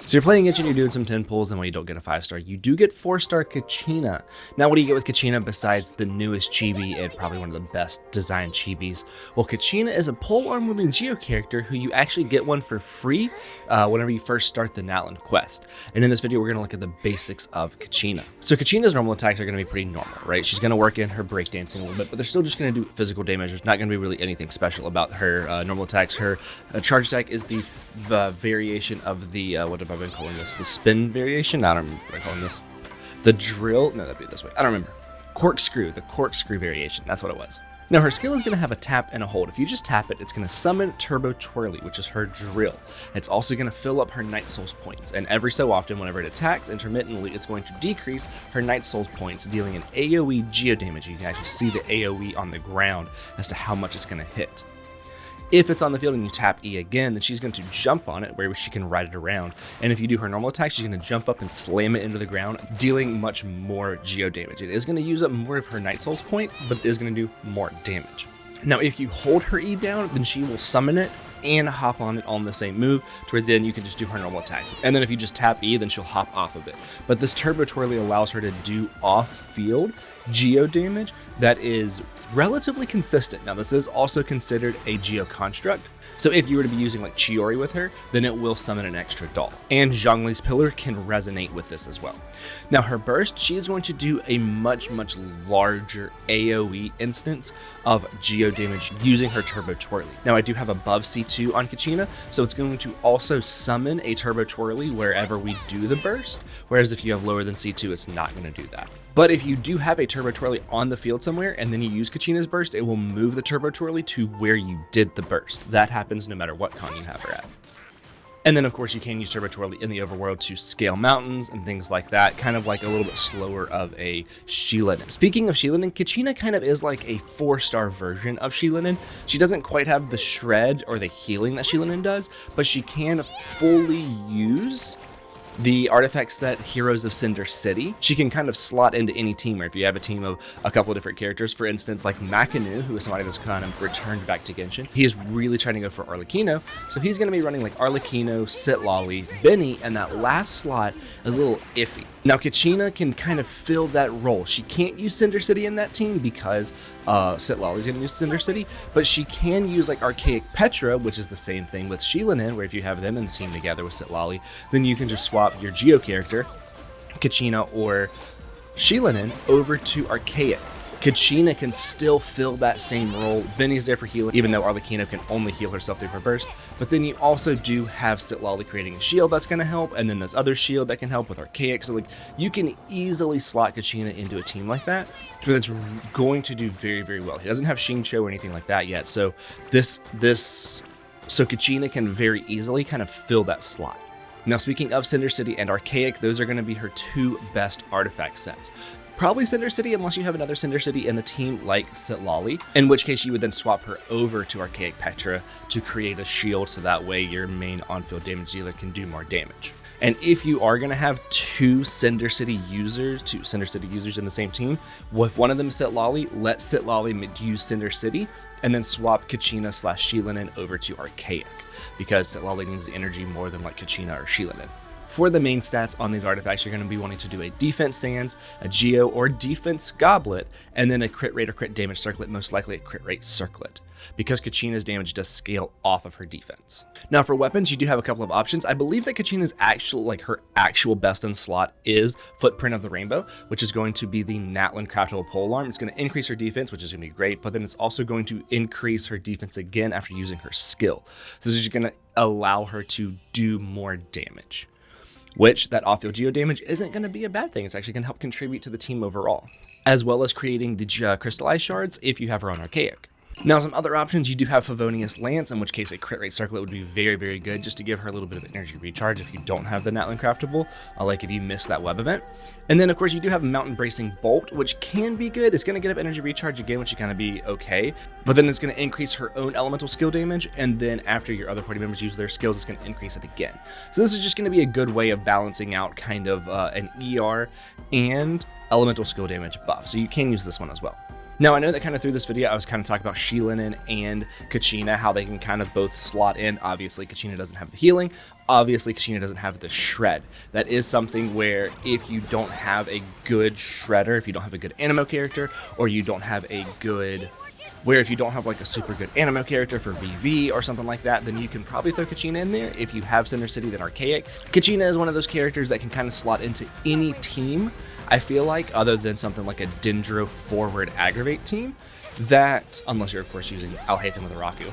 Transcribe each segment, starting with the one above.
So you're playing Genshin, you're doing some 10 pulls, and while you don't get a 5-star, you do get 4-star Kachina. Now, what do you get with Kachina besides the newest chibi and probably one of the best designed chibis? Well, Kachina is a polearm wielding Geo character who you actually get one for free whenever you first start the Natlan quest. And in this video, we're going to look at the basics of Kachina. So Kachina's normal attacks are going to be pretty normal, right? She's going to work in her breakdancing a little bit, but they're still just going to do physical damage. There's not going to be really anything special about her normal attacks. Her charge attack is the variation of the, what have I been calling this? The spin variation? I don't remember what I'm calling this. The drill? No, that'd be this way. I don't remember. Corkscrew, the corkscrew variation. That's what it was. Now, her skill is going to have a tap and a hold. If you just tap it, it's going to summon Turbo Twirly, which is her drill. It's also going to fill up her Night Souls points, and every so often, whenever it attacks intermittently, it's going to decrease her Night Souls points, dealing an AoE geo damage. You can actually see the AoE on the ground as to how much it's going to hit. If it's on the field and you tap E again, then she's going to jump on it where she can ride it around. And if you do her normal attack, she's going to jump up and slam it into the ground, dealing much more geo damage. It is going to use up more of her Night Souls points, but it is going to do more damage. Now, if you hold her E down, then she will summon it and hop on it on the same move, to where then you can just do her normal attacks. And then if you just tap E, then she'll hop off of it. But this Turbo Twirly allows her to do off-field geo damage that is relatively consistent. Now, this is also considered a geo construct, so if you were to be using like Chiori with her, then it will summon an extra doll. And Zhongli's Pillar can resonate with this as well. Now, her burst, she is going to do a much larger AoE instance of geo damage using her Turbo Twirly. Now, I do have above C2 on Kachina, so it's going to also summon a Turbo Twirly wherever we do the burst, whereas if you have lower than C2, it's not going to do that. But if you do have a Turbo Twirly on the field somewhere and then you use Kachina's burst, it will move the Turbo Twirly to where you did the burst. That happens no matter what con you have her at. And then, of course, you can use Turbo Twirly in the overworld to scale mountains and things like that, kind of like a little bit slower of a Shilinen. Speaking of Shilinen, Kachina kind of is like a 4-star version of Shilinen. She doesn't quite have the shred or the healing that Shilinen does, but she can fully use the artifact set Heroes of Cinder City. She can kind of slot into any team, or if you have a team of a couple of different characters, for instance, like Makanu, who is somebody that's kind of returned back to Genshin. He is really trying to go for Arlecchino, so he's going to be running like Arlecchino, Citlali, Benny, and that last slot is a little iffy. Now, Kachina can kind of fill that role. She can't use Cinder City in that team because Citlali's going to use Cinder City, but she can use like Archaic Petra, which is the same thing with Shilinen, where if you have them in the team together with Citlali, then you can just swap your Geo character, Kachina or Shilinen, over to Archaic. Kachina can still fill that same role. Benny's there for healing, even though Arlecchino can only heal herself through her burst. But then you also do have Citlali creating a shield that's going to help, and then this other shield that can help with Archaic. So like you can easily slot Kachina into a team like that, so that's going to do very well. He doesn't have Xingqiu or anything like that yet, so so Kachina can very easily kind of fill that slot. Now, speaking of Cinder City and Archaic, those are going to be her two best artifact sets. Probably Cinder City, unless you have another Cinder City in the team like Citlali, in which case you would then swap her over to Archaic Petra to create a shield, so that way your main on-field damage dealer can do more damage. And if you are going to have two Cinder City users in the same team, if one of them is Citlali, let Citlali use Cinder City, and then swap Kachina/Shilinen over to Archaic, because Citlali needs the energy more than like Kachina or Shilinen. For the main stats on these artifacts, you're going to be wanting to do a defense sands, a geo or defense goblet, and then a crit rate or crit damage circlet, most likely a crit rate circlet, because Kachina's damage does scale off of her defense. Now, for weapons, you do have a couple of options. I believe that Kachina's her actual best in slot is Footprint of the Rainbow, which is going to be the Natlan craftable polearm. It's going to increase her defense, which is going to be great, but then it's also going to increase her defense again after using her skill. So this is going to allow her to do more damage, which that off-field geo damage isn't going to be a bad thing. It's actually going to help contribute to the team overall, as well as creating the crystallized shards if you have her on Archaic. Now, some other options, you do have Favonius Lance, in which case a crit rate circlet would be very good, just to give her a little bit of energy recharge if you don't have the Natlan craftable, like if you miss that web event. And then, of course, you do have Mountain Bracing Bolt, which can be good. It's going to get up energy recharge again, which is going to be okay, but then it's going to increase her own elemental skill damage, and then after your other party members use their skills, it's going to increase it again. So this is just going to be a good way of balancing out kind of an ER and elemental skill damage buff, so you can use this one as well. Now, I know that kind of through this video, I was kind of talking about Sheelin and Kachina, how they can kind of both slot in. Obviously, Kachina doesn't have the healing. Obviously, Kachina doesn't have the shred. That is something where if you don't have a good shredder, if you don't have a good animo character, or you don't have a good... where if you don't have like a super good animo character for VV or something like that, then you can probably throw Kachina in there. If you have Center City, then Archaic. Kachina is one of those characters that can kind of slot into any team, I feel like, other than something like a Dendro forward aggravate team, that, unless you're of course using Alhaitham with Araku.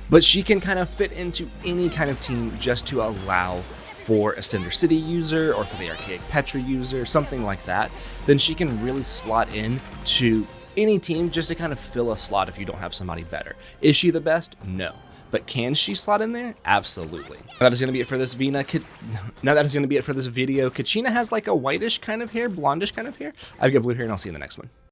But she can kind of fit into any kind of team just to allow for a Cinder City user or for the Archaic Petra user, something like that. Then she can really slot in to any team just to kind of fill a slot if you don't have somebody better. Is she the best? No. But can she slot in there? Absolutely. That is going to be it for this video. Kachina has like a whitish kind of hair, blondish kind of hair. I've got blue hair, and I'll see you in the next one.